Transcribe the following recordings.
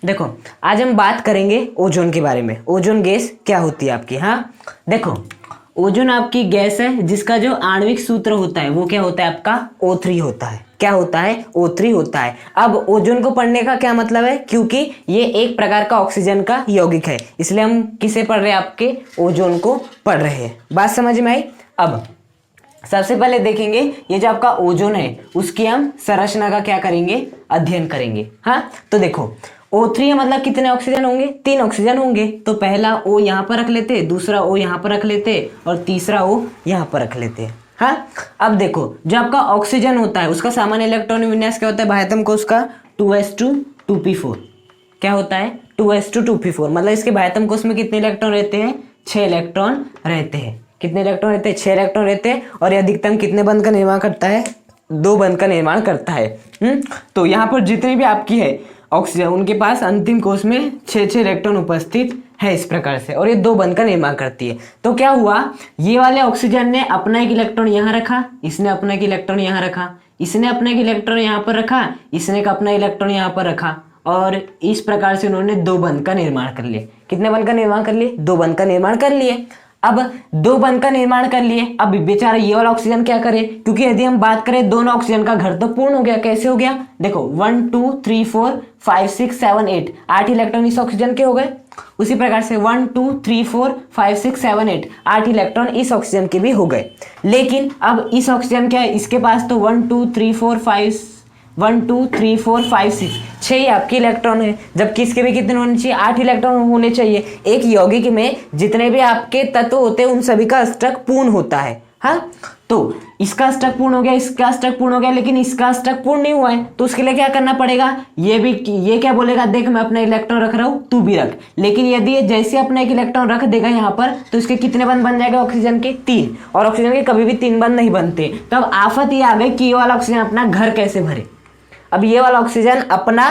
देखो आज हम बात करेंगे ओजोन के बारे में। ओजोन गैस क्या होती है आपकी। हाँ देखो, ओजोन आपकी गैस है जिसका जो आणविक सूत्र होता है वो क्या होता है आपका O3 होता है। क्या होता है? O3 होता है। अब ओजोन को पढ़ने का क्या मतलब है, क्योंकि ये एक प्रकार का ऑक्सीजन का यौगिक है, इसलिए हम किसे पढ़ रहे हैं, आपके ओजोन को पढ़ रहे हैं। बात समझ में आई? अब सबसे पहले देखेंगे ये जो आपका ओजोन है उसकी हम संरचना का क्या करेंगे, अध्ययन करेंगे। हाँ तो देखो O3 मतलब कितने ऑक्सीजन होंगे, 3 ऑक्सीजन होंगे। तो पहला O यहाँ पर रख लेते, दूसरा O यहाँ पर रख लेते और तीसरा O यहाँ पर रख लेते। हाँ अब देखो जो आपका ऑक्सीजन होता है उसका सामान्य इलेक्ट्रॉन विन्यास क्या होता है बाह्यतम कोश का 2s2 क्या होता है 2s2 मतलब इसके बाह्यतम कोश में कितने इलेक्ट्रॉन रहते हैं, 6 इलेक्ट्रॉन रहते हैं। कितने इलेक्ट्रॉन रहते हैं, 6 इलेक्ट्रॉन रहते हैं। और ये अधिकतम कितने बंध का निर्माण करता है, 2 बंध का निर्माण करता है। तो यहाँ पर जितनी भी आपकी है ऑक्सीजन उनके पास अंतिम कोश में 6 इलेक्ट्रॉन उपस्थित है इस प्रकार से, और ये 2 बंध का निर्माण करती है। तो क्या हुआ, ये वाले ऑक्सीजन ने अपना एक इलेक्ट्रॉन यहाँ रखा, इसने अपना एक इलेक्ट्रॉन यहाँ रखा, इसने अपना एक इलेक्ट्रॉन यहाँ पर रखा, इसने अपना इलेक्ट्रॉन यहाँ पर रखा, और इस प्रकार से उन्होंने 2 बंध का निर्माण कर लिए। कितने बंध का निर्माण कर लिए, 2 बंध का निर्माण कर लिए। अब 2 बंध का निर्माण कर लिए, अब बेचारा ये वाला ऑक्सीजन क्या करे, क्योंकि यदि हम बात करें दोनों ऑक्सीजन का घर तो पूर्ण हो गया। कैसे हो गया, देखो 1 2 3 4 5 6 7 8 8 इलेक्ट्रॉन इस ऑक्सीजन के हो गए। उसी प्रकार से 1 2 3 4 5 6 7 8 8 इलेक्ट्रॉन इस ऑक्सीजन के भी हो गए। लेकिन अब इस ऑक्सीजन क्या है, इसके पास तो 1 2 3 4 5 1 2 3 4 5 6 6 ही आपके इलेक्ट्रॉन है, जबकि इसके भी कितने होने चाहिए, 8 इलेक्ट्रॉन होने चाहिए। एक यौगिक में जितने भी आपके तत्व होते हैं उन सभी का अष्टक पूर्ण होता है। हाँ तो इसका अष्टक पूर्ण हो गया, इसका अष्टक पूर्ण हो गया, लेकिन इसका अष्टक पूर्ण नहीं हुआ है। तो उसके लिए क्या करना पड़ेगा, ये क्या बोलेगा, देख मैं अपना इलेक्ट्रॉन रख रहा हूं तू भी रख। लेकिन यदि ये जैसे अपना एक इलेक्ट्रॉन रख देगा यहाँ पर तो इसके कितने बंध बन जाएगा, ऑक्सीजन के 3, और ऑक्सीजन के कभी भी 3 बंध नहीं बनते। तब आफत ये आ गई कि ये वाला ऑक्सीजन अपना घर कैसे भरे। अब ये वाला ऑक्सीजन अपना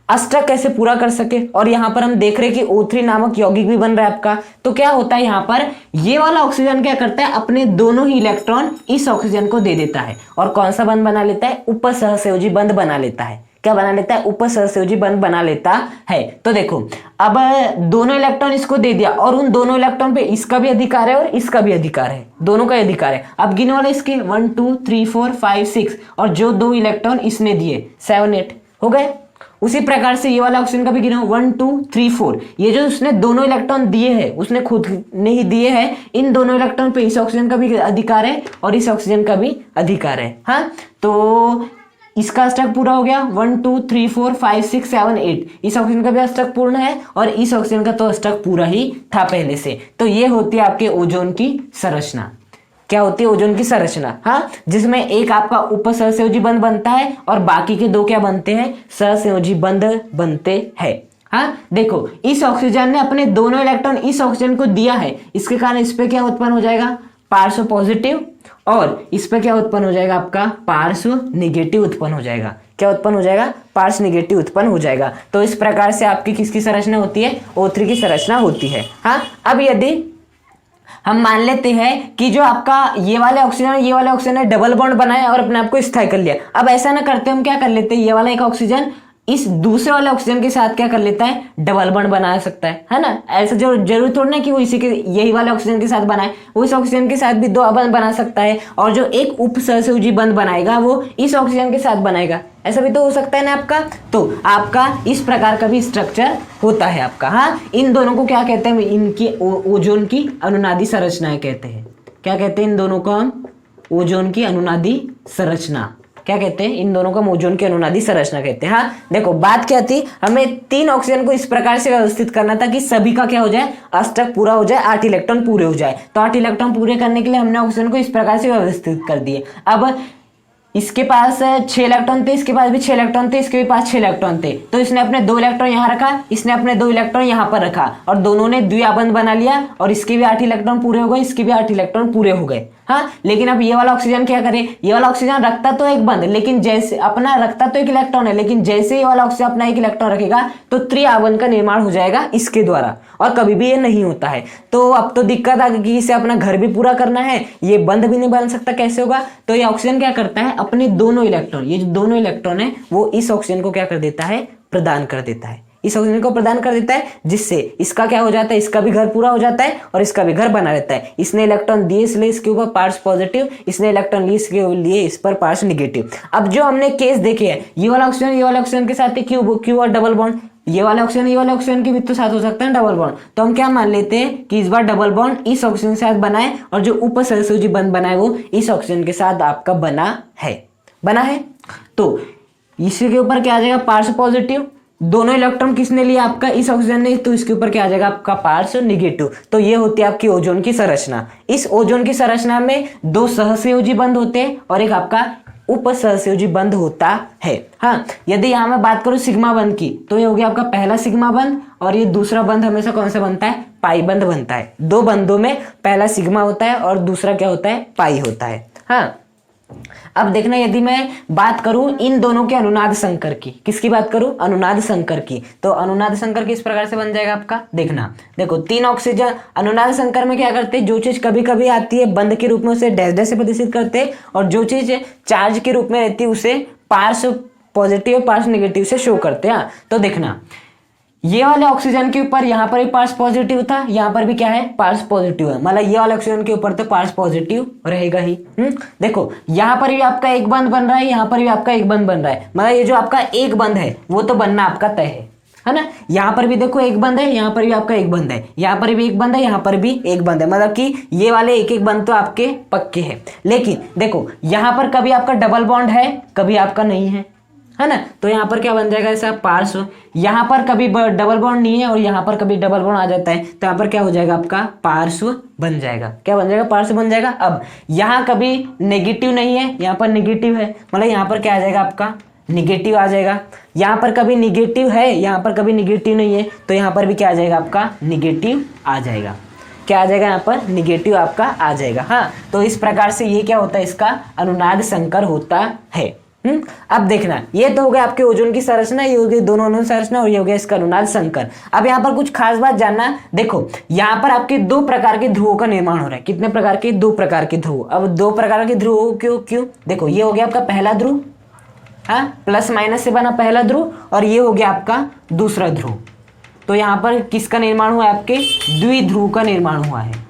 अष्टक कैसे पूरा कर सके, और यहाँ पर हम देख रहे हैं कि O3 नामक यौगिक भी बन रहा है आपका। तो क्या होता है, यहाँ पर ये वाला ऑक्सीजन क्या करता है, अपने दोनों ही इलेक्ट्रॉन इस ऑक्सीजन को दे देता है, और कौन सा बंध बना लेता है, उपसहसंयोजी बंध बना लेता है। क्या बना लेता है, उपसहसंयोजी बंध बना लेता है। तो देखो अब दोनों इलेक्ट्रॉन इसको दे दिया, और उन दोनों इलेक्ट्रॉन पे इसका भी अधिकार है और इसका भी अधिकार है, दोनों का अधिकार है। अब गिनो वाले इसके 1 2 3 4 5 6, और जो 2 इलेक्ट्रॉन इसने दिए 7 8 हो गए। उसी प्रकार से ये वाला ऑक्सीजन का भी गिनो 1 2 3 4, ये जो उसने दोनों इलेक्ट्रॉन दिए हैं उसने खुद ने ही दिए हैं, इन दोनों इलेक्ट्रॉन पे इस ऑक्सीजन का भी अधिकार है और इस ऑक्सीजन का भी अधिकार है। हाँ तो इसका अष्टक पूरा हो गया, 1 2 3 4 5 6 7 8, इस ऑक्सीजन का भी अष्टक पूर्ण है, और इस ऑक्सीजन का तो अष्टक पूरा ही था पहले से। तो ये होती है आपके ओजोन की संरचना। क्या होती है, ओजोन की संरचना। हाँ जिसमें एक आपका उपसहसंयोजी बंध बनता है और बाकी के 2 क्या बनते हैं, सहसंयोजी बंध बनते हैं। हाँ देखो इस ऑक्सीजन ने अपने दोनों इलेक्ट्रॉन इस ऑक्सीजन को दिया है, इसके कारण इस पे क्या उत्पन्न हो जाएगा, पार्श्व पॉजिटिव, और इस पे क्या उत्पन्न हो जाएगा, आपका पार्श्व निगेटिव उत्पन्न हो जाएगा। क्या उत्पन्न हो जाएगा, पार्श्व निगेटिव उत्पन्न हो जाएगा। तो इस प्रकार से आपकी किसकी संरचना होती है, O3 की संरचना होती है। हाँ अब यदि हम मान लेते हैं कि जो आपका ये वाले ऑक्सीजन ने डबल बॉन्ड बनाया और अपने आप को स्थायी कर लिया। अब ऐसा ना करते, हम क्या कर लेते हैं, ये वाला एक ऑक्सीजन इस दूसरे वाले ऑक्सीजन के साथ क्या कर लेता है, डबल बॉन्ड बना सकता है ना। ऐसा जो जरूर थोड़ा ना कि वो इसी के यही वाले ऑक्सीजन के साथ बनाए, वो इस ऑक्सीजन के साथ भी 2 बंध बना सकता है, और जो एक उपसहसंयोजी बंध बनाएगा वो इस ऑक्सीजन के साथ बनाएगा। ऐसा भी तो हो सकता है ना आपका। तो आपका इस प्रकार का भी स्ट्रक्चर होता है आपका। हाँ इन दोनों को क्या कहते हैं, इनकी ओजोन की अनुनादी संरचनाएं कहते हैं। क्या कहते हैं इन दोनों को हम, ओजोन की अनुनादी संरचना। क्या कहते हैं, इन दोनों को ओजोन की अनुनादी संरचना कहते हैं। हाँ देखो बात क्या थी, हमें 3 ऑक्सीजन को इस प्रकार से व्यवस्थित करना था कि सभी का क्या हो जाए, अष्टक पूरा हो जाए, 8 इलेक्ट्रॉन पूरे हो जाए। तो 8 इलेक्ट्रॉन पूरे करने के लिए हमने ऑक्सीजन को इस प्रकार से व्यवस्थित कर दिए। अब इसके पास 6 इलेक्ट्रॉन थे, इसके पास भी 6 इलेक्ट्रॉन थे, इसके भी पास 6 इलेक्ट्रॉन थे। तो इसने अपने 2 इलेक्ट्रॉन यहाँ रखा, इसने अपने 2 इलेक्ट्रॉन यहाँ पर रखा, और दोनों ने द्विआबंध बना लिया, और इसके भी 8 इलेक्ट्रॉन पूरे हो गए, इसके भी 8 इलेक्ट्रॉन पूरे हो गए। हाँ लेकिन अब ये वाला ऑक्सीजन क्या करे, ये वाला ऑक्सीजन रखता तो एक बंध, लेकिन जैसे अपना रखता तो एक इलेक्ट्रॉन है, लेकिन जैसे ये वाला ऑक्सीजन अपना एक इलेक्ट्रॉन रखेगा तो त्रिआबंध का निर्माण हो जाएगा इसके द्वारा, और कभी भी ये नहीं होता है। तो अब तो दिक्कत आ गई कि इसे अपना घर भी पूरा करना है, ये बंध भी नहीं बन सकता, कैसे होगा। तो ये ऑक्सीजन क्या करता है, अपने दोनों इलेक्ट्रॉन, ये जो दोनों इलेक्ट्रॉन है वो इस ऑक्सीजन को क्या कर देता है, प्रदान कर देता है। इस ऑक्सीजन को प्रदान कर देता है, जिससे इसका क्या हो जाता है, इसका भी घर पूरा हो जाता है और इसका भी घर बना रहता है। इसने इलेक्ट्रॉन दिए इसलिए इसके ऊपर पार्ट्स पॉजिटिव, इसने इलेक्ट्रॉन लिए इसके लिए इस पर पार्ट्स निगेटिव। अब जो हमने केस देखे हैं, ये वाला ऑक्सीजन के साथ क्यू और डबल बॉन्ड, ये वाला ऑक्सीजन के भी तो साथ हो सकता है डबल बॉन्ड। तो हम क्या मान लेते हैं कि इस बार डबल बॉन्ड इस ऑक्सीजन के साथ बना है और जो ऊपर सहसयोजी बंध बना है वो इस ऑक्सीजन के साथ आपका बना है। तो इसके ऊपर क्या आ जाएगा, पार्ट्स पॉजिटिव। दोनों इलेक्ट्रॉन किसने लिया, आपका इस ऑक्सीजन ने, तो इसके ऊपर क्या आ जाएगा आपका पार्ट्स निगेटिव। तो ये होती है आपकी ओजोन की संरचना। इस ओजोन की संरचना में दो सहसयोजी बंध होते हैं और एक आपका उपसहसयोजी बंध होता है। हाँ, यदि यहाँ मैं बात करूं सिग्मा बंध की, तो ये हो गया आपका पहला सिग्मा बंध और ये दूसरा बंध हमेशा कौन सा बनता है, पाई बंध बनता है। दो बंधों में पहला सिग्मा होता है और दूसरा क्या होता है, पाई होता है। हाँ, अब देखना, यदि मैं बात करूं इन दोनों के अनुनाद संकर की, किसकी बात करूं, अनुनाद संकर की, तो अनुनाद संकर किस प्रकार से बन जाएगा आपका, देखना। देखो, तीन ऑक्सीजन अनुनाद संकर में क्या करते हैं, जो चीज कभी कभी आती है बंध के रूप में उसे डैश डैश से प्रदर्शित करते हैं और जो चीज चार्ज के रूप में रहती है उसे पार्ट्स पॉजिटिव पार्ट्स नेगेटिव से शो करते हैं। तो देखना, ये वाले ऑक्सीजन के ऊपर यहाँ पर भी पार्ट्स पॉजिटिव था, यहाँ पर भी क्या है, पार्ट्स पॉजिटिव है, मतलब ये वाले ऑक्सीजन के ऊपर तो पार्ट्स पॉजिटिव रहेगा ही। देखो, यहाँ पर भी आपका एक बंध बन रहा है, यहाँ पर भी आपका एक बंध बन रहा है, मतलब ये जो आपका एक बंध है वो तो बनना आपका तय है ना। यहाँ पर भी देखो एक बंध है, यहाँ पर भी आपका एक बंध है, यहाँ पर भी एक बंध है, यहाँ पर भी एक बंध है, मतलब कि ये वाले एक एक बंध तो आपके पक्के हैं। लेकिन देखो, यहाँ पर कभी आपका डबल बॉन्ड है, कभी आपका नहीं है ना। तो यहाँ पर क्या बन जाएगा, ऐसा पार्श्व, यहाँ पर कभी डबल बॉन्ड नहीं है और यहाँ पर कभी डबल बॉन्ड आ जाता है, तो यहाँ पर क्या हो जाएगा आपका पार्श्व बन जाएगा। क्या बन जाएगा, पार्श्व बन जाएगा। अब यहाँ कभी नेगेटिव नहीं है, यहाँ पर नेगेटिव है, मतलब यहाँ पर क्या आ जाएगा आपका निगेटिव आ जाएगा। यहाँ पर कभी निगेटिव है, यहाँ पर कभी निगेटिव नहीं है, तो यहाँ पर भी क्या आ जाएगा आपका निगेटिव आ जाएगा। क्या आ जाएगा, यहाँ पर निगेटिव आपका आ जाएगा। हाँ, तो इस प्रकार से ये क्या होता है, इसका अनुनाद संकर होता है। अब देखना, ये तो हो गया आपके ओजोन की संरचना, ये हो गई दोनों अनुनाद संरचना और ये हो गया इसका अनुनाद संकर। अब यहाँ पर कुछ खास बात जानना, देखो यहाँ पर आपके दो प्रकार के ध्रुवों का निर्माण हो रहा है। कितने प्रकार के, दो प्रकार के ध्रुव। अब दो प्रकार के ध्रुव क्यों, देखो ये हो गया आपका पहला ध्रुव, हाँ, प्लस माइनस से बना पहला ध्रुव, और ये हो गया आपका दूसरा ध्रुव। तो यहाँ पर किसका निर्माण हुआ है, आपके द्विध्रुव का निर्माण हुआ है।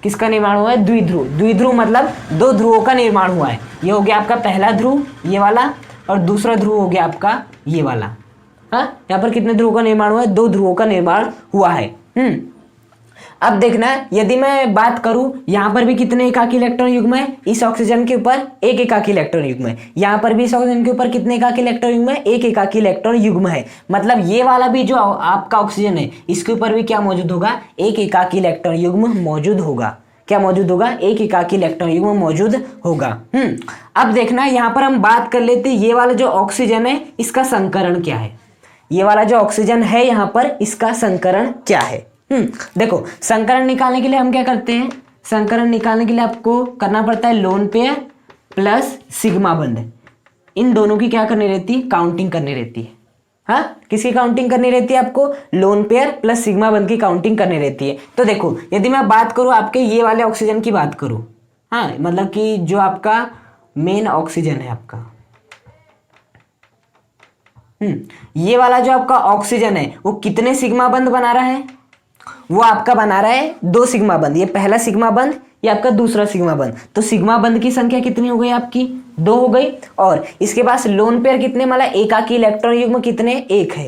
किसका निर्माण हुआ है, द्विध्रुव। द्विध्रुव मतलब दो ध्रुवों का निर्माण हुआ है। ये हो गया आपका पहला ध्रुव ये वाला, और दूसरा ध्रुव हो गया आपका ये वाला। हाँ, यहाँ पर कितने ध्रुवों का निर्माण हुआ है, दो ध्रुवों का निर्माण हुआ है। अब देखना, यदि मैं बात करूं, यहाँ पर भी कितने एकाकी इलेक्ट्रॉन युग्म है, इस ऑक्सीजन के ऊपर एक एकाकी इलेक्ट्रॉन युग्म है। यहाँ पर भी इस ऑक्सीजन के ऊपर कितने एकाकी इलेक्ट्रॉन युग्म है, एक एकाकी इलेक्ट्रॉन युग्म है। मतलब ये वाला भी जो आपका ऑक्सीजन है, इसके ऊपर भी क्या मौजूद होगा, एक एकाकी इलेक्ट्रॉन युग्म मौजूद होगा। क्या मौजूद होगा, एक एकाकी इलेक्ट्रॉन युग्म मौजूद होगा। अब देखना, यहाँ पर हम बात कर लेते हैं, ये वाला जो ऑक्सीजन है इसका संकरण क्या है। ये वाला जो ऑक्सीजन है यहाँ पर, इसका संकरण क्या है। देखो, संकरण निकालने के लिए हम क्या करते हैं, संकरण निकालने के लिए आपको करना पड़ता है लोन पेयर प्लस सिग्मा बंध। इन दोनों की क्या करनी रहती है, काउंटिंग करनी रहती है। हाँ, किसकी काउंटिंग करनी रहती है आपको, लोन पेयर प्लस सिग्मा बंध की काउंटिंग करनी रहती है। तो देखो, यदि मैं बात करूं आपके ये वाले ऑक्सीजन की बात करूं, हाँ, मतलब कि जो आपका मेन ऑक्सीजन है आपका, ये वाला जो आपका ऑक्सीजन है वो कितने सिग्मा बंध बना रहा है, वो आपका बना रहा है दो सिग्मा बंध। ये पहला सिग्मा बंध, ये आपका दूसरा सिग्मा बंध। तो सिग्मा बंध की संख्या कितनी हो गई आपकी, दो हो गई। और इसके पास लोन पेयर कितने, मतलब एकाकी इलेक्ट्रॉन युग्म कितने, एक है,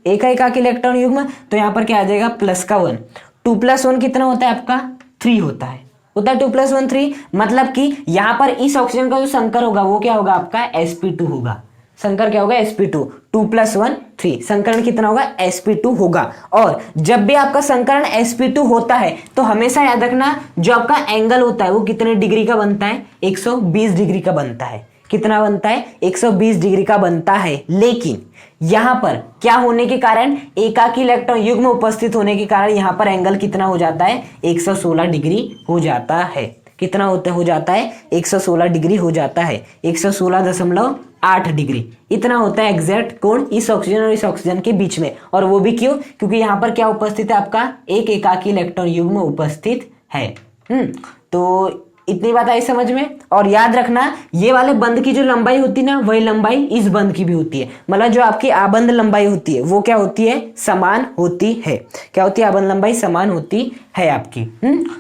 एक है एकाकी इलेक्ट्रॉन युग्म। तो यहाँ पर क्या आ जाएगा, प्लस का 1। 2 + 1 कितना होता है आपका, 3 होता है 2 + 1 3। मतलब कि यहाँ पर इस ऑक्सीजन का जो संकर होगा वो क्या होगा आपका, sp2 होगा। संकर क्या होगा, sp2। 2 + 1 3, संकरण कितना होगा, sp2 होगा। और जब भी आपका संकरण sp2 होता है तो हमेशा याद रखना, जो आपका एंगल होता है वो कितने डिग्री का बनता है, 120 डिग्री का बनता है। कितना बनता है, 120 डिग्री का बनता है। लेकिन यहाँ पर क्या होने के कारण, एकाकी इलेक्ट्रॉन युग्म उपस्थित होने के कारण यहाँ पर एंगल कितना हो जाता है, 116 डिग्री हो जाता है। कितना हो जाता है, 116 डिग्री हो जाता है। 116.8 डिग्री इतना होता है एग्जैक्ट कोण इस ऑक्सीजन और इस ऑक्सीजन के बीच में। और वो भी क्यों, क्योंकि यहाँ पर क्या उपस्थित है आपका, एक एकाकी इलेक्ट्रॉन युग्म उपस्थित है। तो इतनी बात आई समझ में। और याद रखना ये वाले बंध की जो लंबाई होती है ना, वही लंबाई इस बंध की भी होती है। मतलब जो आपकी आबंध लंबाई होती है वो क्या होती है, समान होती है। क्या होती है, आबंध लंबाई समान होती है आपकी।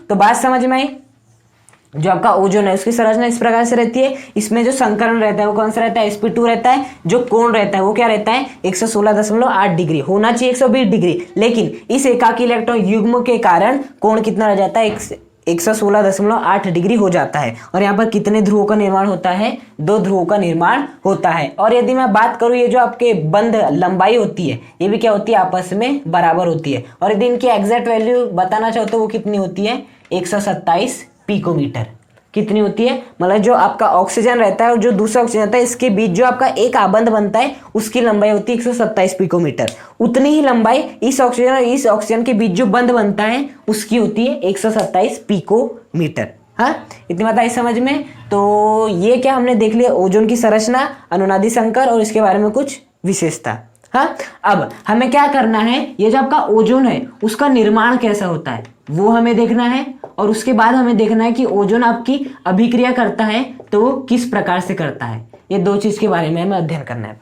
तो बात समझ में आई। जो आपका ओजोन है उसकी संरचना इस प्रकार से रहती है। इसमें जो संकरण रहता है वो कौन सा रहता है, sp2 रहता है। जो कोण रहता है वो क्या रहता है, 116.8 डिग्री। होना चाहिए 120 डिग्री, लेकिन इस एकाकी इलेक्ट्रॉन युग्म के कारण कोण कितना रह जाता है, 116.8 डिग्री हो जाता है। और यहाँ पर कितने ध्रुवों का निर्माण होता है, 2 ध्रुवों का निर्माण होता है। और यदि मैं बात करूँ ये जो आपके बंध लंबाई होती है ये भी क्या होती है, आपस में बराबर होती है। और यदि इनकी एग्जैक्ट वैल्यू बताना चाहो तो वो कितनी होती है, 127 पिकोमीटर। कितनी होती है, मतलब जो आपका ऑक्सीजन रहता है और जो दूसरा ऑक्सीजन रहता है इसके बीच जो आपका एक आबंध बनता है उसकी लंबाई होती है 127 पिकोमीटर। उतनी ही लंबाई इस ऑक्सीजन और इस ऑक्सीजन के बीच जो बंध बनता है उसकी होती है 127 पिकोमीटर। हाँ, इतनी बात आई समझ में। तो ये क्या हमने देख लिया, ओजोन की संरचना, अनुनादी संकर और इसके बारे में कुछ विशेषता। हाँ, अब हमें क्या करना है, ये जो आपका ओजोन है उसका निर्माण कैसा होता है वो हमें देखना है। और उसके बाद हमें देखना है कि ओजोन आपकी अभिक्रिया करता है तो वो किस प्रकार से करता है। ये 2 चीज के बारे में हमें अध्ययन करना है।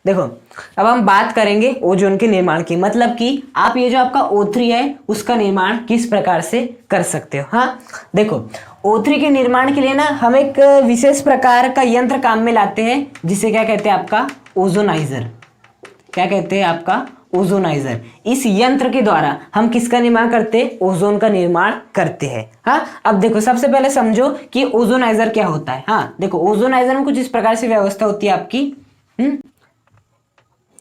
देखो अब हम बात करेंगे ओजोन के निर्माण की, मतलब कि आप ये जो आपका O3 है उसका निर्माण किस प्रकार से कर सकते हो। हाँ देखो, O3 के निर्माण के लिए ना हम एक विशेष प्रकार का यंत्र काम में लाते हैं जिसे क्या कहते हैं, आपका ओजोनाइजर। क्या कहते हैं, आपका ओजोनाइजर। इस यंत्र के द्वारा हम किसका निर्माण करते हैं, ओजोन का निर्माण करते हैं। हाँ, अब देखो सबसे पहले समझो कि ओजोनाइजर क्या होता है। हाँ देखो, ओजोनाइजर में कुछ इस प्रकार से व्यवस्था होती है आपकी।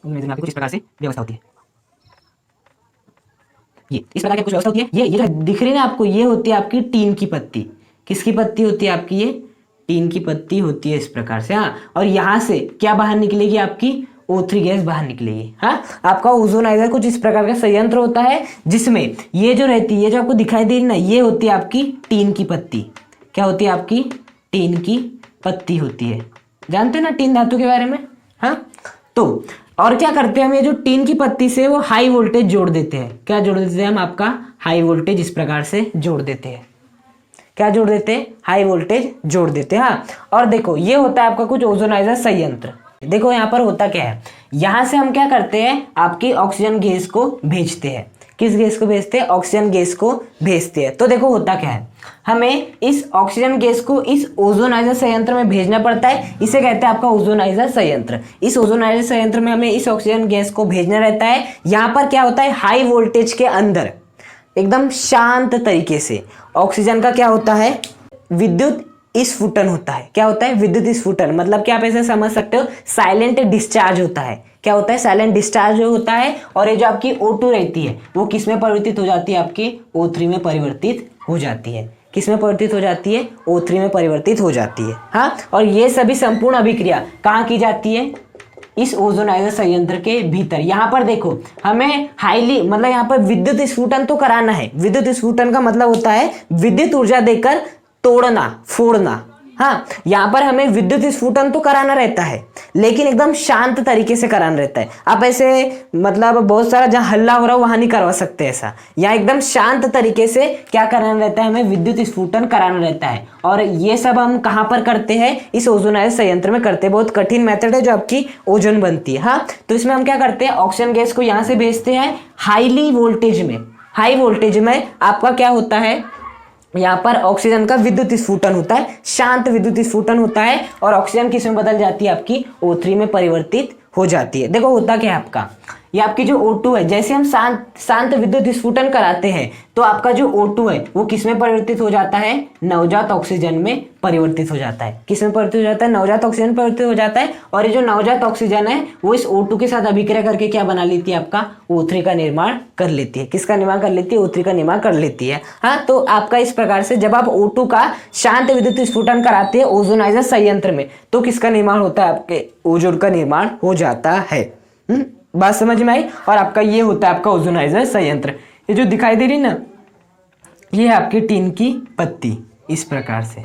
कुछ इस प्रकार से व्यवस्था होती है, ये इस प्रकार की कुछ व्यवस्था होती है। ये जो दिख रही है ना आपको, ये होती है आपकी टीन की पत्ती। किसकी पत्ती होती है आपकी, ये टीन की पत्ती होती है इस प्रकार से। हाँ, और यहां से क्या बाहर निकलेगी, आपकी O3 गैस बाहर निकलेगी। हाँ, आपका ओजोनाइजर कुछ इस प्रकार का संयंत्र होता है जिसमें ये जो रहती है, जो आपको दिखाई दे रही ना, ये होती है आपकी टीन की पत्ती। क्या होती है, आपकी टीन की पत्ती होती है। जानते हैं ना टीन धातु के बारे में। हाँ, तो और क्या करते हैं हम, ये जो टीन की पत्ती से वो हाई वोल्टेज जोड़ देते हैं। क्या जोड़ देते हैं हम, आपका हाई वोल्टेज इस प्रकार से जोड़ देते हैं। क्या जोड़ देते हैं, हाई वोल्टेज जोड़ देते हैं। हाँ, और देखो ये होता है आपका कुछ ओजोनाइजर संयंत्र। देखो यहाँ पर होता क्या है, यहां से हम क्या करते हैं, आपकी ऑक्सीजन गैस को भेजते हैं। किस गैस को भेजते हैं, ऑक्सीजन गैस को भेजते हैं। तो देखो होता क्या है, हमें इस ऑक्सीजन गैस को इस ओजोनाइजर संयंत्र में भेजना पड़ता है। इसे कहते हैं आपका ओजोनाइजर संयंत्र। इस ओजोनाइजर संयंत्र में हमें इस ऑक्सीजन गैस को भेजना रहता है। यहाँ पर क्या होता है, हाई वोल्टेज के अंदर एकदम शांत तरीके से ऑक्सीजन का क्या होता है, विद्युत स्फुटन होता है। क्या होता है, विद्युत स्फुटन। मतलब कि आप ऐसे समझ सकते हो, साइलेंट डिस्चार्ज होता है। क्या होता है, साइलेंट डिस्चार्ज होता है। और ये जो आपकी O2 रहती है वो किस में परिवर्तित हो जाती है, आपकी O3 में परिवर्तित हो जाती है। किस में परिवर्तित हो जाती है, O3 में परिवर्तित हो जाती है। हाँ, और ये सभी संपूर्ण अभिक्रिया कहाँ की जाती है, इस ओजोनाइजर संयंत्र के भीतर। यहाँ पर देखो हमें हाईली, मतलब यहाँ पर विद्युत स्फुटन तो कराना है। विद्युत स्फुटन का मतलब होता है विद्युत ऊर्जा देकर तोड़ना, फोड़ना। हाँ, यहाँ पर हमें विद्युत स्फुटन तो कराना रहता है लेकिन एकदम शांत तरीके से कराना रहता है। आप ऐसे मतलब बहुत सारा जहाँ हल्ला हो रहा हो वहां नहीं करवा सकते ऐसा। यहाँ एकदम शांत तरीके से क्या कराना रहता है, हमें विद्युत स्फुटन कराना रहता है। और ये सब हम कहाँ पर करते हैं, इस ओजोनाइजर संयंत्र में करते हैं। बहुत कठिन मेथड है जो आपकी ओजोन बनती है। हाँ, तो इसमें हम क्या करते हैं, ऑक्सीजन गैस को यहाँ से भेजते हैं हाईली वोल्टेज में। हाई वोल्टेज में आपका क्या होता है, यहाँ पर ऑक्सीजन का विद्युत स्फुटन होता है, शांत विद्युत स्फुटन होता है। और ऑक्सीजन किस में बदल जाती है, आपकी O3 में परिवर्तित हो जाती है। देखो होता क्या है आपका, ये आपकी जो O2 है, जैसे हम शांत विद्युत स्फुटन कराते हैं तो आपका जो O2 है वो किस में परिवर्तित हो जाता है, नवजात ऑक्सीजन में परिवर्तित हो जाता है। किस में परिवर्तित हो जाता है, नवजात ऑक्सीजन में परिवर्तित हो जाता है। और ये जो नवजात ऑक्सीजन है वो इस O2 के साथ अभिक्रिया करके क्या बना लेती है, आपका O3 का निर्माण कर लेती है। किसका निर्माण कर लेती है, O3 का निर्माण कर लेती है। हाँ, तो आपका इस प्रकार से जब आप O2 का शांत विद्युत स्फुटन कराते हैं ओजोनाइजर संयंत्र में तो किसका निर्माण होता है, आपके ओजोन का निर्माण हो जाता है। बात समझ में आई। और आपका ये होता है आपका ओजोनाइजर संयंत्र। ये जो दिखाई दे रही ना, ये है आपकी टीन की पत्ती इस प्रकार से।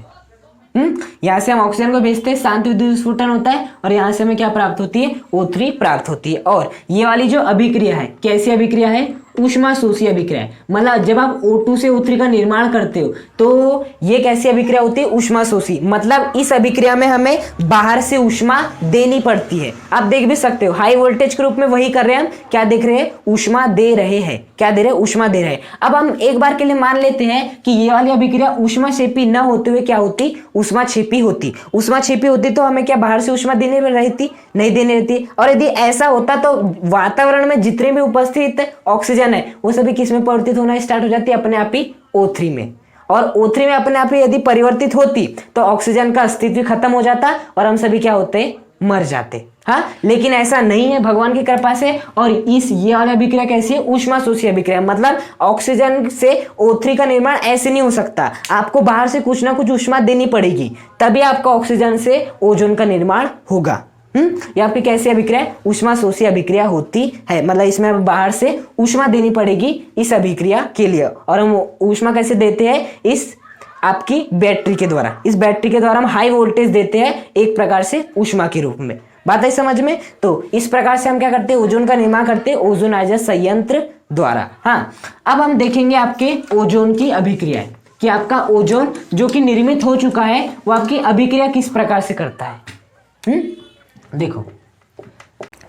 यहाँ से हम ऑक्सीजन को भेजते हैं, शांत विद्युत स्फुटन होता है और यहाँ से हमें क्या प्राप्त होती है, O3 प्राप्त होती है। और ये वाली जो अभिक्रिया है, कैसी अभिक्रिया है, ऊष्मा शोषी अभिक्रिया है। मतलब जब आप O2 से O3 का निर्माण करते हो तो ये कैसी अभिक्रिया होती है? ऊष्मा शोषी। मतलब इस अभिक्रिया में हमें बाहर से ऊष्मा देनी पड़ती है। आप देख भी सकते हो हाई वोल्टेज के रूप में वही कर रहे हैं हम, क्या देख रहे हैं? ऊष्मा दे रहे हैं। क्या दे रहे हैं? ऊष्मा दे रहे हैं। अब हम एक बार के लिए मान लेते हैं कि ये वाली अभिक्रिया ऊष्माक्षेपी न होते हुए क्या होती? ऊष्माक्षेपी होती। ऊष्माक्षेपी होती तो हमें क्या बाहर से ऊष्मा देने में रहती? नहीं देने रहती। और यदि ऐसा होता तो वातावरण में जितने भी उपस्थित ऑक्सीजन है वो सभी किस में परिवर्तित होना स्टार्ट हो जाती है? अपने आप ही O3 में। और O3 में अपने आप ही यदि परिवर्तित होती तो ऑक्सीजन का अस्तित्व खत्म हो जाता और हम सभी क्या होते? मर जाते। हाँ, लेकिन ऐसा नहीं है भगवान की कृपा से। और ये वाली अभिक्रिया कैसी है? ऊष्मा शोषी अभिक्रिया। मतलब ऑक्सीजन से O3 का निर्माण ऐसे नहीं हो सकता, आपको बाहर से कुछ ना कुछ ऊष्मा देनी पड़ेगी, तभी आपका ऑक्सीजन से ओजोन का निर्माण होगा। ये आपकी कैसी अभिक्रिया है? ऊष्मा शोषी अभिक्रिया होती है। मतलब इसमें बाहर से ऊष्मा देनी पड़ेगी इस अभिक्रिया के लिए। और हम ऊष्मा कैसे देते हैं? इस आपकी बैटरी के द्वारा। इस बैटरी के द्वारा हम हाई वोल्टेज देते हैं एक प्रकार से ऊष्मा के रूप में। बात है समझ में? तो इस प्रकार से हम क्या करते हैं? ओजोन का निर्माण करते हैं ओजोनाइजर संयंत्र द्वारा। हाँ, अब हम देखेंगे आपके ओजोन की अभिक्रिया कि आपका ओजोन जो कि निर्मित हो चुका है वो आपकी अभिक्रिया किस प्रकार से करता है।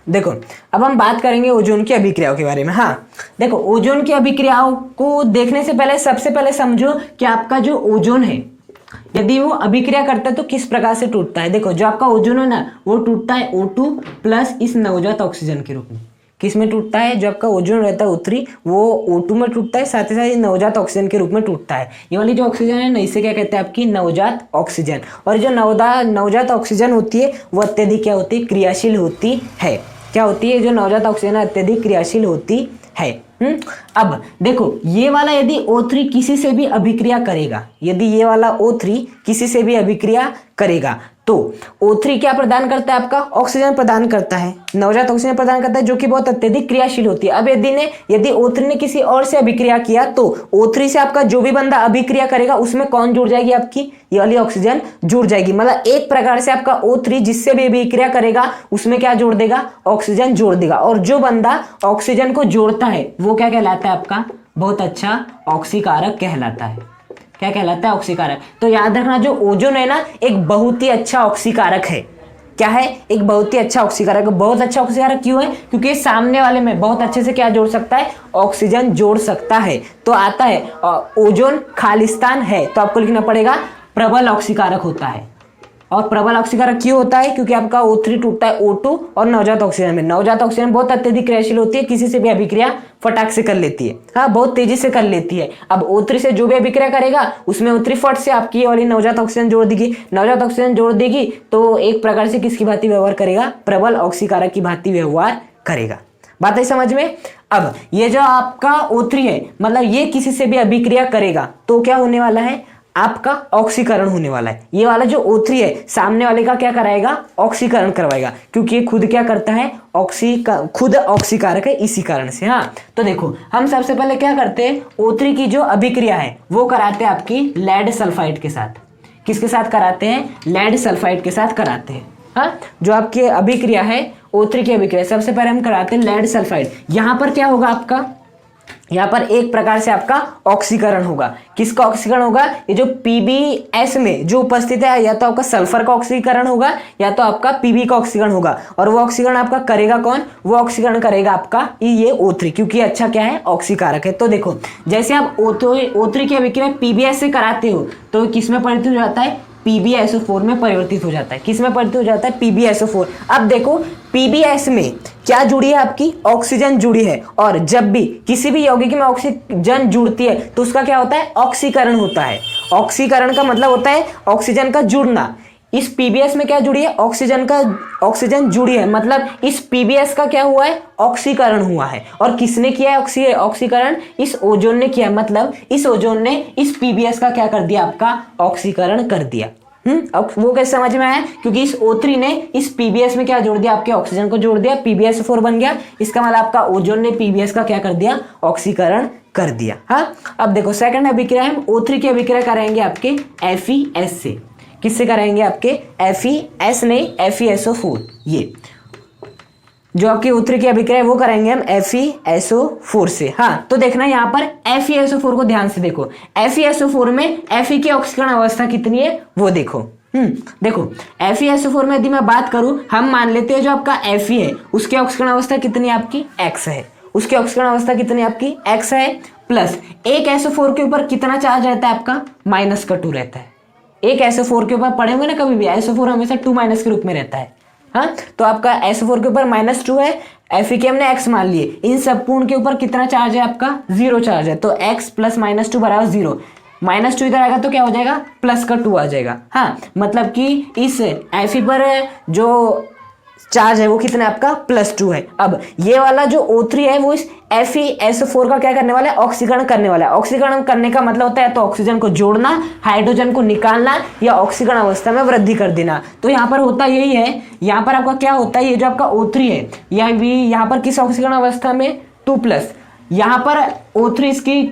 देखो अब हम बात करेंगे ओजोन की अभिक्रियाओं के बारे में। हाँ, देखो ओजोन की अभिक्रियाओं को देखने से पहले सबसे पहले समझो कि आपका जो ओजोन है यदि वो अभिक्रिया करता है तो किस प्रकार से टूटता है। देखो जो आपका ओजोन है ना वो टूटता है O2 प्लस इस नवजात ऑक्सीजन के रूप में। किस में टूटता है? जो आपका ओजोन रहता है O3 वो O2 में टूटता है, साथ ही साथ नवजात ऑक्सीजन के रूप में टूटता है। ये वाली जो ऑक्सीजन है ना इसे क्या कहते हैं? आपकी नवजात ऑक्सीजन। और जो नवजात ऑक्सीजन होती है वो अत्यधिक क्या होती है? क्रियाशील होती है। क्या होती है? जो नवजात ऑक्सीजन है अत्यधिक क्रियाशील होती है। अब देखो ये वाला यदि O3 किसी से भी अभिक्रिया करेगा, यदि ये वाला O3 किसी से भी अभिक्रिया करेगा तो O3 क्या प्रदान करता है? आपका ऑक्सीजन प्रदान करता है, नवजात ऑक्सीजन प्रदान करता है जो कि बहुत अत्यधिक क्रियाशील होती है। अब यदि O3 ने किसी और से अभिक्रिया किया तो O3 से आपका जो भी बंदा अभिक्रिया करेगा उसमें कौन जुड़ जाएगी? आपकी ये वाली ऑक्सीजन जुड़ जाएगी। मतलब एक प्रकार से आपका O3 जिससे भी अभिक्रिया करेगा उसमें क्या जोड़ देगा? ऑक्सीजन जोड़ देगा। और जो बंदा ऑक्सीजन को जोड़ता है वो क्या कहलाता है? आपका बहुत अच्छा ऑक्सीकारक कहलाता है। क्या कहलाता है? ऑक्सीकारक। तो याद रखना जो ओजोन है ना एक बहुत ही अच्छा ऑक्सीकारक है। क्या है? एक बहुत ही अच्छा ऑक्सीकारक। बहुत अच्छा ऑक्सीकारक क्यों है? क्योंकि सामने वाले में बहुत अच्छे से क्या जोड़ सकता है? ऑक्सीजन जोड़ सकता है। तो आता है ओजोन खालिस्तान है तो आपको लिखना पड़ेगा प्रबल ऑक्सीकारक होता है। और प्रबल ऑक्सीकारक क्यों होता है? क्योंकि आपका O3 टूटता है O2 और नवजात ऑक्सीजन में। नवजात ऑक्सीजन बहुत अत्यधिक क्रियाशील होती है, किसी से भी अभिक्रिया फटाक से कर लेती है। हाँ, बहुत तेजी से कर लेती है। अब O3 से जो भी अभिक्रिया करेगा उसमें O3 फट से आपकी वाली नवजात ऑक्सीजन जोड़ देगी। नवजात ऑक्सीजन जोड़ देगी तो एक प्रकार से किसकी भांति व्यवहार करेगा? प्रबल ऑक्सीकारक की भांति व्यवहार करेगा। बात है समझ में? अब ये जो आपका O3 है मतलब ये किसी से भी अभिक्रिया करेगा तो क्या होने वाला है? आपका ऑक्सीकरण होने वाला है। ये वाला जो O3 है सामने वाले का क्या कराएगा? ऑक्सीकरण करवाएगा, क्योंकि ये खुद क्या करता है? खुद ऑक्सीकारक है इसी कारण से। हाँ, तो देखो हम सबसे पहले क्या करते हैं? O3 की जो अभिक्रिया है वो कराते हैं आपकी लेड सल्फाइड के साथ। किसके साथ कराते हैं? लेड सल्फाइड के साथ कराते हैं। हाँ, जो आपकी अभिक्रिया है O3 की अभिक्रिया सबसे पहले हम कराते हैं लेड सल्फाइड। यहाँ पर क्या होगा? आपका यहाँ पर एक प्रकार से आपका ऑक्सीकरण होगा। किसका ऑक्सीकरण होगा? ये जो PbS में जो उपस्थित है या तो आपका सल्फर का ऑक्सीकरण होगा या तो आपका Pb का ऑक्सीकरण होगा। और वो ऑक्सीकरण आपका करेगा कौन? वो ऑक्सीकरण करेगा आपका ये O3, क्योंकि अच्छा क्या है? ऑक्सीकारक है। तो देखो जैसे आप O3 की अभिक्रिया PbS से कराते हो तो किस में परिवर्तित हो जाता है? PbSO4 में परिवर्तित हो जाता है। किस में परिवर्तित हो जाता है? PbSO4। अब देखो PbS में क्या जुड़ी है? आपकी ऑक्सीजन जुड़ी है। और जब भी किसी भी यौगिक में ऑक्सीजन जुड़ती है तो उसका क्या होता है? ऑक्सीकरण होता है। ऑक्सीकरण का मतलब होता है ऑक्सीजन का जुड़ना। इस PbS में क्या जुड़ी है? ऑक्सीजन जुड़ी है। मतलब इस PbS का क्या हुआ है? ऑक्सीकरण हुआ है। और किसने किया है ऑक्सीकरण? इस ओजोन ने किया। मतलब इस ओजोन ने इस PbS का क्या कर दिया? आपका ऑक्सीकरण कर दिया। अब वो कैसे समझ में आया? क्योंकि इस O3 ने इस PbS में क्या जोड़ दिया? आपके ऑक्सीजन को जोड़ दिया, PbSO4 बन गया। इसका मतलब आपका ओजोन ने PbS का क्या कर दिया? ऑक्सीकरण कर दिया। हाँ, अब देखो सेकंड अभिक्रिया हम O3 की अभिक्रिया कराएंगे आपके FeS से। किससे कराएंगे? आपके FeS नहीं, FeSO4। ये जो आपकी O3 की अभिक्रिया है वो कराएंगे हम FeSO4 से। हाँ, तो देखना यहाँ पर FeSO4 को ध्यान से देखो। FeSO4 में Fe की ऑक्सीकरण अवस्था कितनी है वो देखो। देखो FeSO4 में यदि मैं बात करूं, हम मान लेते हैं जो आपका Fe है उसकी ऑक्सीकरण अवस्था कितनी है आपकी X है, उसकी ऑक्सीकरण अवस्था कितनी आपकी X है, प्लस एक SO4 के ऊपर कितना चार्ज रहता है आपका -2 रहता है। एक SO4 के ऊपर पढ़े होंगे ना कभी भी, SO4 हमेशा 2- के रूप में रहता है। हाँ, तो आपका SO4 के ऊपर -2 है, Fe के हमने X मान लिए, इन सब पूर्ण के ऊपर कितना चार्ज है आपका 0 चार्ज है, तो X + -2 बराबर 0। -2 इधर आएगा तो क्या हो जाएगा +2 आ जाएगा। हाँ, मतलब कि इस Fe पर जो चार्ज है वो कितना है आपका +2 है। अब ये वाला जो O3 है वो इस FeSO4 का क्या करने वाला है, ऑक्सीकरण करने वाला है। ऑक्सीकरण करने का मतलब होता है तो ऑक्सीजन को जोड़ना, हाइड्रोजन को निकालना या ऑक्सीकरण अवस्था में वृद्धि कर देना। तो यहाँ पर होता यही है, यहाँ पर आपका क्या होता है, ये जो आपका O3 है या भी यहाँ पर किस ऑक्सीकरण अवस्था में 2+, यहाँ पर O3 इसकी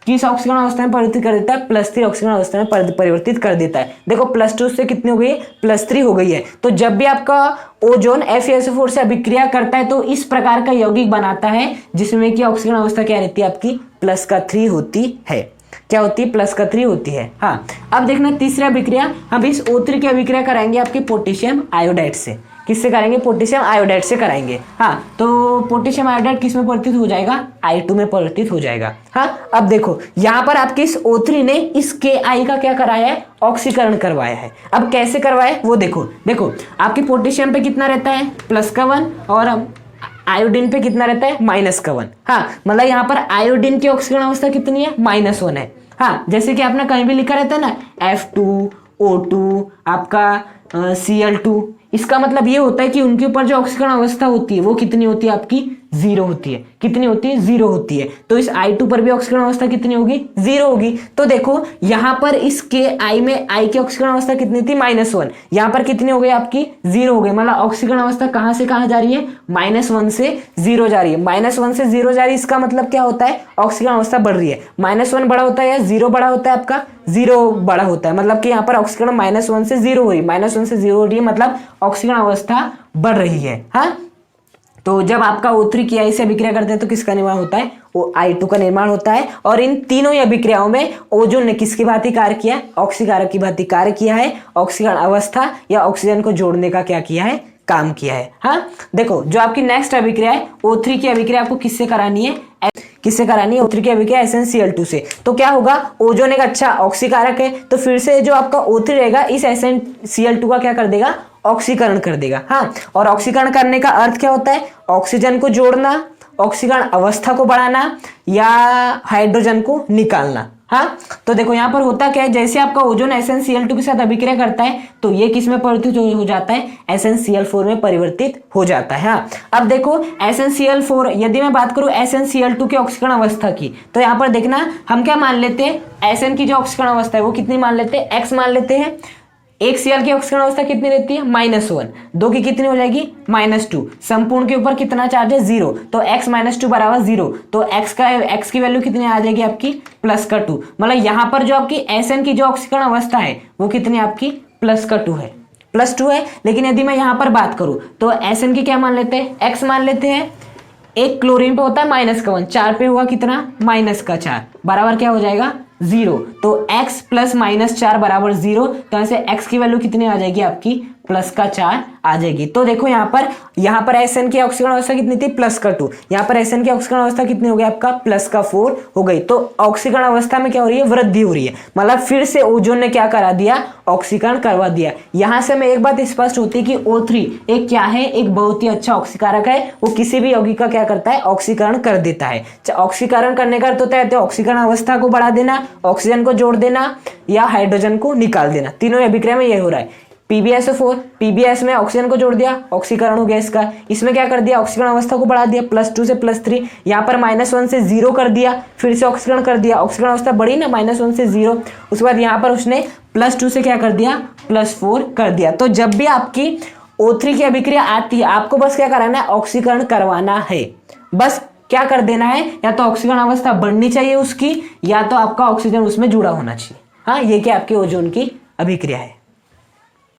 किस ऑक्सीकरण अवस्था में परिवर्तित कर देता है, +3 ऑक्सीकरण अवस्था में परिवर्तित कर देता है। देखो +2 से कितनी हो गई, +3 हो गई है। तो जब भी आपका ओजोन FeSO4 से अभिक्रिया करता है तो इस प्रकार का यौगिक बनाता है जिसमें कि ऑक्सीकरण अवस्था क्या रहती है आपकी +3 होती है। क्या होती है, +3 होती है। हाँ, अब देखना तीसरा अभिक्रिया, हम इस O3 की अभिक्रिया कराएंगे आपके पोटेशियम आयोडाइड से। किससे कराएंगे, पोटेशियम आयोडाइड से कराएंगे। हाँ, तो पोटेशियम आयोडाइड किस में परिवर्तित हो जाएगा, I2 में परिवर्तित हो जाएगा। हाँ, अब देखो यहाँ पर आपके इस O3 ने इस Ki का क्या कराया है, ऑक्सीकरण करवाया है। अब कैसे करवाया है वो देखो। देखो आपके पोटेशियम पे कितना रहता है +1 और आयोडीन पे कितना रहता है -1। हाँ, मतलब यहाँ पर आयोडीन की ऑक्सीकरण अवस्था कितनी है, -1 है। हाँ, जैसे कि आपने कहीं भी लिखा रहता है ना F2O2 आपका Cl2, इसका मतलब ये होता है कि उनके ऊपर जो ऑक्सीकरण अवस्था होती है वो कितनी होती है आपकी 0 होती है। कितनी होती है, 0 होती है। तो इस I2 पर भी ऑक्सीकरण अवस्था कितनी होगी, 0 होगी। तो देखो यहाँ पर इस Ki में I की ऑक्सीकरण अवस्था कितनी थी, -1, यहाँ पर कितनी हो गई आपकी 0 हो गई। मतलब ऑक्सीकरण अवस्था कहाँ से कहाँ जा रही है, -1 से 0 जा रही है। -1 से 0 जा रही है, इसका मतलब क्या होता है, ऑक्सीकरण अवस्था बढ़ रही है। -1 बड़ा होता है या 0 बड़ा होता है, आपका 0 बड़ा होता है। मतलब कि यहाँ पर ऑक्सीकरण -1 से 0 हो रही है, -1 से 0 हो रही है, मतलब ऑक्सीकरण अवस्था बढ़ रही है। हाँ, तो जब आपका O3 Ki से अभिक्रिया करते हैं तो किसका निर्माण होता है, वो I2 का निर्माण होता है। और इन तीनों ही अभिक्रियाओं में ओजोन ने किसकी भांति कार्य किया, ऑक्सीकारक की भांति कार्य किया है। ऑक्सीकरण अवस्था या ऑक्सीजन को जोड़ने का क्या किया है, काम किया है। हाँ, देखो जो आपकी नेक्स्ट अभिक्रिया है O3 की अभिक्रिया आपको किससे करानी है, किससे करानी है, O3 की अभिक्रिया SnCl2 से। तो क्या होगा, ओजोन एक अच्छा ऑक्सीकारक है, तो फिर से जो आपका O3 रहेगा इस SnCl2 का क्या कर देगा, ऑक्सीकरण कर देगा। हाँ, और ऑक्सीकरण करने का अर्थ क्या होता है, ऑक्सीजन को जोड़ना, ऑक्सीकरण अवस्था को बढ़ाना या हाइड्रोजन को निकालना। हाँ, तो देखो यहाँ पर होता क्या है, जैसे आपका ओजोन SnCl2 के साथ अभिक्रिया करता है तो ये किस में परिवर्तित हो जाता है, SnCl4 में परिवर्तित हो जाता है। हाँ, अब देखो SnCl4, यदि मैं बात करूं SnCl2 की ऑक्सीकरण अवस्था की, तो यहाँ पर देखना हम क्या मान लेते हैं, Sn की जो ऑक्सीकरण अवस्था है वो कितनी मान लेते हैं, X मान लेते हैं। एक Cl की ऑक्सीकरण अवस्था कितनी रहती है, -1, 2 की कितनी हो जाएगी, -2, संपूर्ण के ऊपर कितना चार्ज है, 0, तो x -2 बराबर 0, तो x की वैल्यू कितनी आ जाएगी आपकी +2। मतलब यहाँ पर जो आपकी Sn की जो ऑक्सीकरण अवस्था है वो कितनी आपकी +2 है, +2 है। लेकिन यदि मैं यहाँ पर बात करूँ तो Sn की क्या मान लेते हैं, x मान लेते हैं। एक क्लोरीन पे होता है -1, 4 पे हुआ कितना, -4 बराबर क्या हो जाएगा 0, तो x + -4 बराबर 0, तो ऐसे x की वैल्यू कितनी आ जाएगी आपकी +4 आ जाएगी। तो देखो यहाँ पर Sn की ऑक्सीकरण अवस्था कितनी थी, +2, यहाँ पर Sn की ऑक्सीकरण अवस्था कितनी हो गई आपका +4 हो गई। तो ऑक्सीकरण अवस्था में क्या हो रही है, वृद्धि हो रही है। मतलब फिर से ओजोन ने क्या करा दिया, ऑक्सीकरण करवा दिया। यहाँ से हमें एक बात स्पष्ट होती है कि O3 एक क्या है, एक बहुत ही अच्छा ऑक्सीकारक है। वो किसी भी यौगिक का क्या करता है, ऑक्सीकरण कर देता है। ऑक्सीकरण करने का अर्थ होता है ऑक्सीकरण अवस्था को बढ़ा देना, ऑक्सीजन को जोड़ देना या हाइड्रोजन को निकाल देना। तीनों अभिक्रिया में यह हो रहा है। PbSO4, PbS में ऑक्सीजन को जोड़ दिया, ऑक्सीकरण हो गया इसका। इसमें क्या कर दिया, ऑक्सीकरण अवस्था को बढ़ा दिया, +2 से +3, यहाँ पर -1 से 0 कर दिया, फिर से ऑक्सीकरण कर दिया, ऑक्सीकरण अवस्था बढ़ी ना, -1 से 0। उसके बाद यहाँ पर उसने +2 से क्या कर दिया, +4 कर दिया। तो जब भी आपकी O3 की अभिक्रिया आती है आपको बस क्या कराना है, ऑक्सीकरण करवाना है। बस क्या कर देना है, या तो ऑक्सीकरण अवस्था बढ़नी चाहिए उसकी, या तो आपका ऑक्सीजन उसमें जुड़ा होना चाहिए। हाँ, ये क्या आपके ओजोन की अभिक्रिया है।